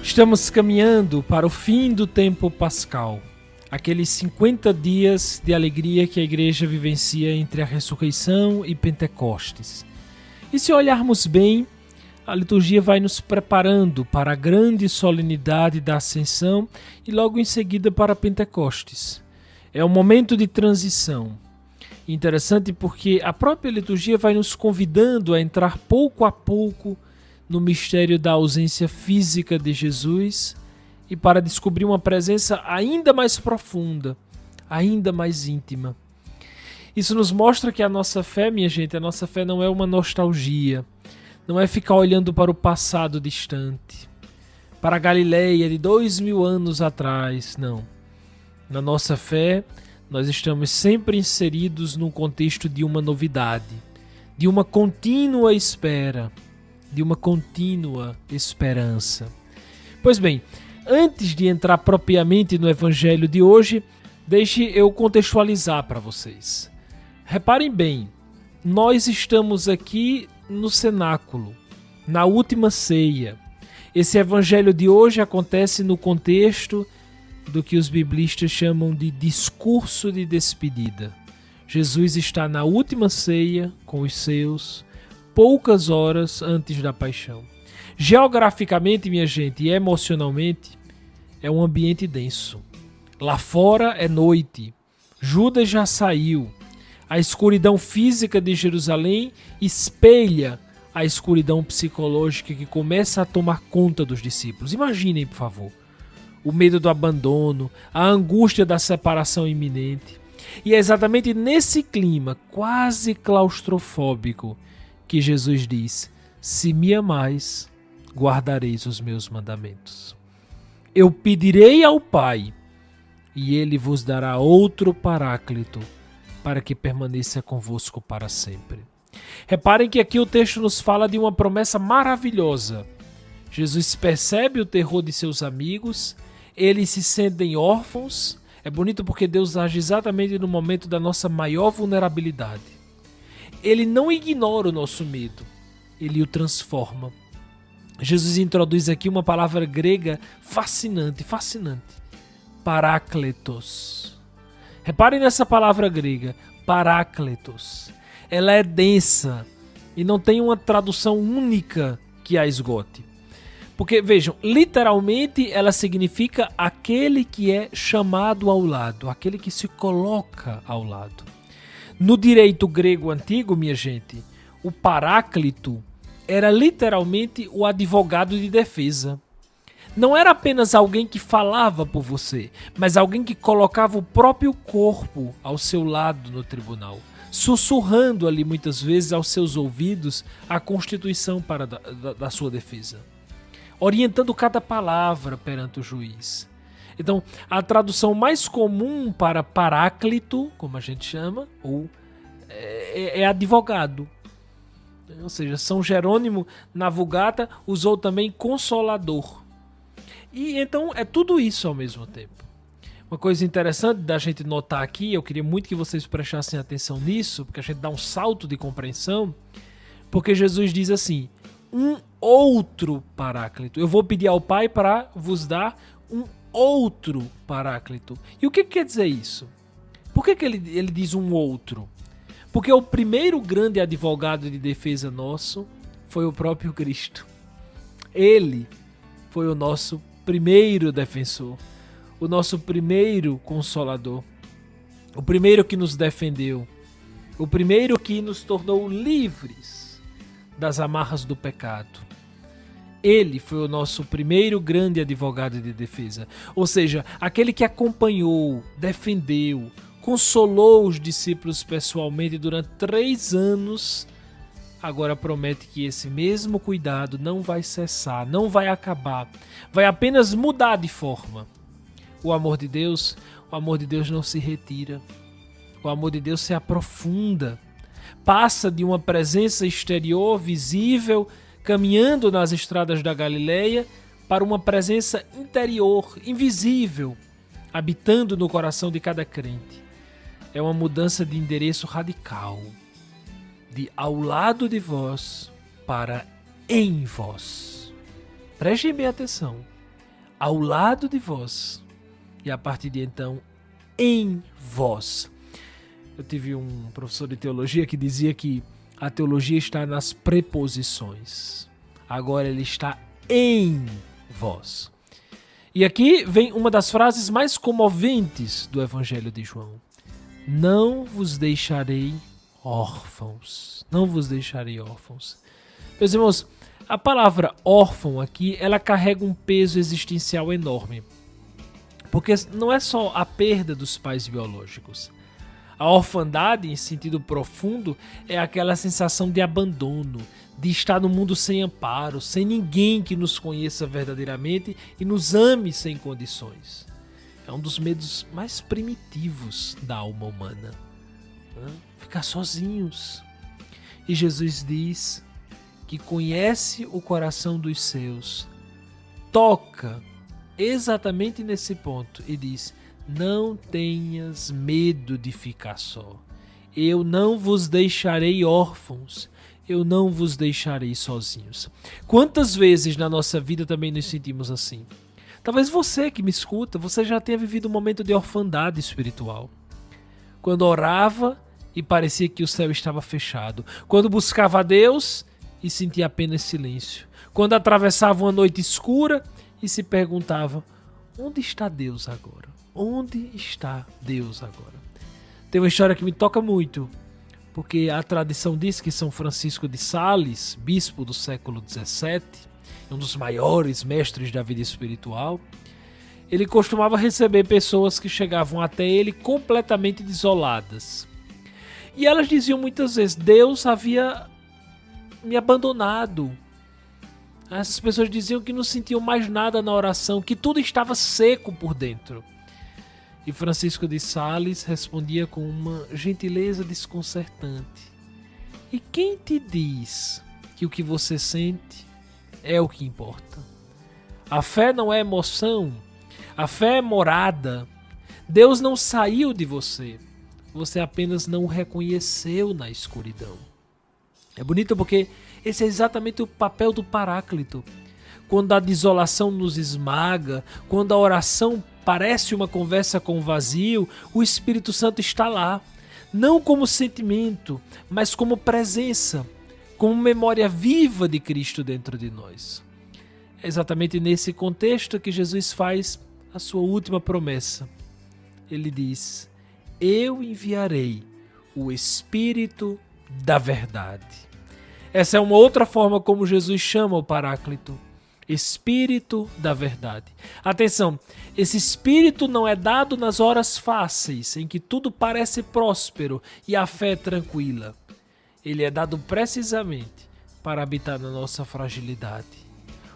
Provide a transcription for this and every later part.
Estamos caminhando para o fim do tempo pascal, aqueles 50 dias de alegria que a igreja vivencia entre a ressurreição e Pentecostes. E se olharmos bem, a liturgia vai nos preparando para a grande solenidade da Ascensão e logo em seguida para Pentecostes. É um momento de transição. Interessante porque a própria liturgia vai nos convidando a entrar pouco a pouco no mistério da ausência física de Jesus e para descobrir uma presença ainda mais profunda, ainda mais íntima. Isso nos mostra que a nossa fé, minha gente, a nossa fé não é uma nostalgia, não é ficar olhando para o passado distante, para a Galileia de 2000 anos atrás, não. Na nossa fé, nós estamos sempre inseridos num contexto de uma novidade, de uma contínua espera, de uma contínua esperança. Pois bem, antes de entrar propriamente no evangelho de hoje, deixe eu contextualizar para vocês. Reparem bem, nós estamos aqui no cenáculo, na última ceia. Esse evangelho de hoje acontece no contexto do que os biblistas chamam de discurso de despedida. Jesus está na última ceia com os seus, poucas horas antes da paixão. Geograficamente, minha gente, e emocionalmente, é um ambiente denso. Lá fora é noite. Judas já saiu. A escuridão física de Jerusalém espelha a escuridão psicológica que começa a tomar conta dos discípulos. Imaginem, por favor, o medo do abandono, a angústia da separação iminente. E é exatamente nesse clima quase claustrofóbico que Jesus diz: se me amais, guardareis os meus mandamentos. Eu pedirei ao Pai, e ele vos dará outro Paráclito, para que permaneça convosco para sempre. Reparem que aqui o texto nos fala de uma promessa maravilhosa. Jesus percebe o terror de seus amigos, eles se sentem órfãos. É bonito porque Deus age exatamente no momento da nossa maior vulnerabilidade. Ele não ignora o nosso medo, ele o transforma. Jesus introduz aqui uma palavra grega fascinante, parácletos. Reparem nessa palavra grega, parácletos. Ela é densa e não tem uma tradução única que a esgote. Porque, vejam, literalmente ela significa aquele que é chamado ao lado, aquele que se coloca ao lado. No direito grego antigo, minha gente, o paráclito era literalmente o advogado de defesa. Não era apenas alguém que falava por você, mas alguém que colocava o próprio corpo ao seu lado no tribunal, sussurrando ali muitas vezes aos seus ouvidos a constituição da sua defesa, orientando cada palavra perante o juiz. Então, a tradução mais comum para paráclito, como a gente chama, é advogado. Ou seja, São Jerônimo na Vulgata usou também consolador. E então é tudo isso ao mesmo tempo. Uma coisa interessante da gente notar aqui, eu queria muito que vocês prestassem atenção nisso, porque a gente dá um salto de compreensão, porque Jesus diz assim: um outro Paráclito. Eu vou pedir ao Pai para vos dar um outro Paráclito. E o que quer dizer isso? Por que ele diz um outro? Porque o primeiro grande advogado de defesa nosso foi o próprio Cristo. Ele foi o nosso primeiro defensor, o nosso primeiro consolador, o primeiro que nos defendeu, o primeiro que nos tornou livres das amarras do pecado. Ele foi o nosso primeiro grande advogado de defesa, ou seja, aquele que acompanhou, defendeu, consolou os discípulos pessoalmente durante 3 anos, agora promete que esse mesmo cuidado não vai cessar, não vai acabar, vai apenas mudar de forma. O amor de Deus não se retira, o amor de Deus se aprofunda, passa de uma presença exterior, visível, caminhando nas estradas da Galileia, para uma presença interior, invisível, habitando no coração de cada crente. É uma mudança de endereço radical, de ao lado de vós para em vós. Prestem bem atenção. ao lado de vós e a partir de então em vós. Eu tive um professor de teologia que dizia que a teologia está nas preposições. Agora ele está em vós. E aqui vem uma das frases mais comoventes do Evangelho de João. Não vos deixarei órfãos. Não vos deixarei órfãos. Meus irmãos, a palavra órfão aqui, ela carrega um peso existencial enorme. Porque não é só a perda dos pais biológicos. A orfandade, em sentido profundo, é aquela sensação de abandono, de estar no mundo sem amparo, sem ninguém que nos conheça verdadeiramente e nos ame sem condições. É um dos medos mais primitivos da alma humana. Ficar sozinhos. E Jesus diz que conhece o coração dos seus, toca exatamente nesse ponto e diz: não tenhas medo de ficar só. Eu não vos deixarei órfãos. Eu não vos deixarei sozinhos. Quantas vezes na nossa vida também nos sentimos assim? Talvez você que me escuta, você já tenha vivido um momento de orfandade espiritual. Quando orava e parecia que o céu estava fechado. Quando buscava a Deus e sentia apenas silêncio. Quando atravessava uma noite escura e se perguntava: onde está Deus agora? Onde está Deus agora? Tem uma história que me toca muito, porque a tradição diz que São Francisco de Sales, bispo do século XVII, um dos maiores mestres da vida espiritual, ele costumava receber pessoas que chegavam até ele completamente desoladas. E elas diziam muitas vezes: Deus havia me abandonado. Essas pessoas diziam que não sentiam mais nada na oração, que tudo estava seco por dentro. E Francisco de Sales respondia com uma gentileza desconcertante: e quem te diz que o que você sente é o que importa? A fé não é emoção, a fé é morada. Deus não saiu de você, você apenas não o reconheceu na escuridão. É bonito porque esse é exatamente o papel do Paráclito. Quando a desolação nos esmaga, quando a oração parece uma conversa com o vazio, o Espírito Santo está lá, não como sentimento, mas como presença, como memória viva de Cristo dentro de nós. É exatamente nesse contexto que Jesus faz a sua última promessa. Ele diz: eu enviarei o Espírito da verdade. Essa é uma outra forma como Jesus chama o Paráclito. Espírito da verdade. Atenção, esse Espírito não é dado nas horas fáceis, em que tudo parece próspero e a fé é tranquila. Ele é dado precisamente para habitar na nossa fragilidade.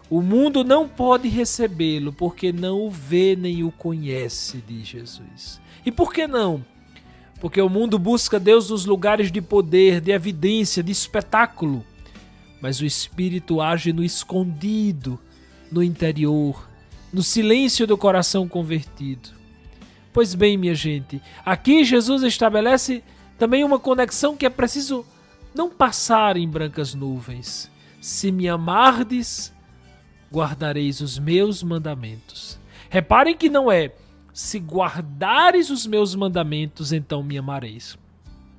O mundo não pode recebê-lo porque não o vê nem o conhece, diz Jesus. E por que não? Porque o mundo busca Deus nos lugares de poder, de evidência, de espetáculo. Mas o Espírito age no escondido, no interior, no silêncio do coração convertido. Pois bem, minha gente, aqui Jesus estabelece também uma conexão que é preciso não passar em brancas nuvens. Se me amardes, guardareis os meus mandamentos. Reparem que não é: se guardares os meus mandamentos, então me amareis.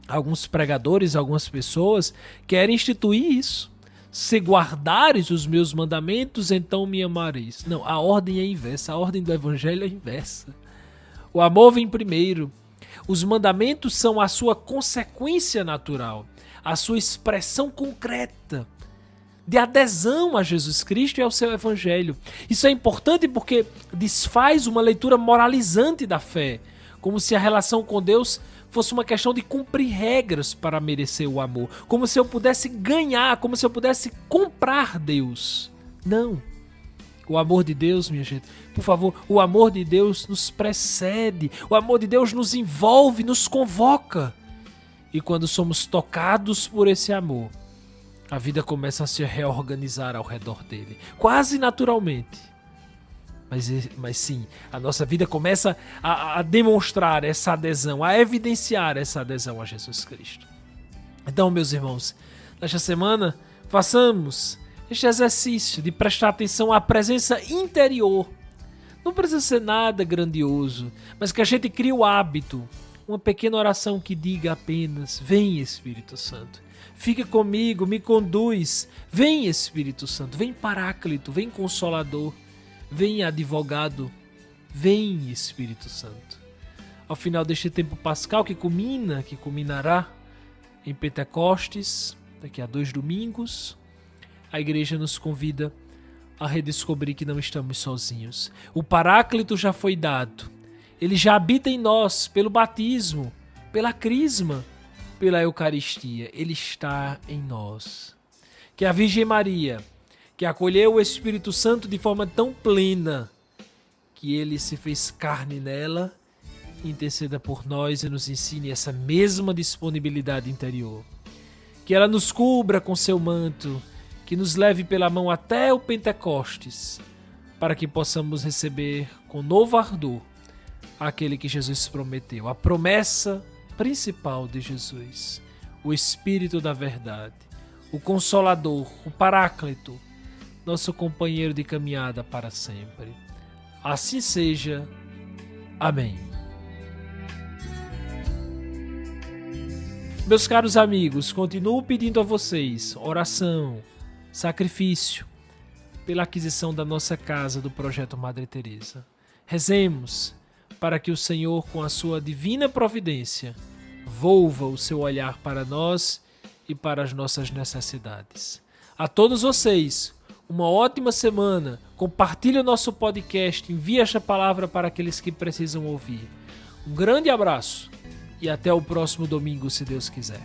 Alguns pregadores, algumas pessoas querem instituir isso. Se guardares os meus mandamentos, então me amareis. Não, a ordem é inversa. A ordem do Evangelho é inversa. O amor vem primeiro. Os mandamentos são a sua consequência natural, a sua expressão concreta de adesão a Jesus Cristo e ao seu Evangelho. Isso é importante porque desfaz uma leitura moralizante da fé, como se a relação com Deus fosse uma questão de cumprir regras para merecer o amor, como se eu pudesse ganhar, como se eu pudesse comprar Deus. Não. O amor de Deus, minha gente, por favor, o amor de Deus nos precede, o amor de Deus nos envolve, nos convoca. E quando somos tocados por esse amor, a vida começa a se reorganizar ao redor dele, quase naturalmente. Mas sim, a nossa vida começa a demonstrar essa adesão, a evidenciar essa adesão a Jesus Cristo. Então, meus irmãos, nesta semana, façamos este exercício de prestar atenção à presença interior Não precisa ser nada grandioso, mas que a gente crie o hábito. Uma pequena oração que diga apenas: vem, Espírito Santo. Fica comigo, me conduz. Vem, Espírito Santo. Vem, Paráclito. Vem, Consolador. Vem, Advogado. Vem, Espírito Santo. Ao final deste tempo pascal que culminará em Pentecostes, daqui a 2 domingos, a igreja nos convida a redescobrir que não estamos sozinhos. O Paráclito já foi dado. Ele já habita em nós pelo batismo, pela crisma, pela Eucaristia. Ele está em nós. Que a Virgem Maria, que acolheu o Espírito Santo de forma tão plena, que ele se fez carne nela, interceda por nós e nos ensine essa mesma disponibilidade interior. Que ela nos cubra com seu manto, que nos leve pela mão até o Pentecostes, para que possamos receber com novo ardor aquele que Jesus prometeu, a promessa principal de Jesus, o Espírito da verdade, o Consolador, o Paráclito, nosso companheiro de caminhada para sempre. Assim seja. Amém. Meus caros amigos, continuo pedindo a vocês oração, sacrifício pela aquisição da nossa casa do Projeto Madre Teresa. Rezemos para que o Senhor, com a sua divina providência, volva o seu olhar para nós e para as nossas necessidades. A todos vocês, uma ótima semana. Compartilhe o nosso podcast, envie esta palavra para aqueles que precisam ouvir. Um grande abraço e até o próximo domingo, se Deus quiser.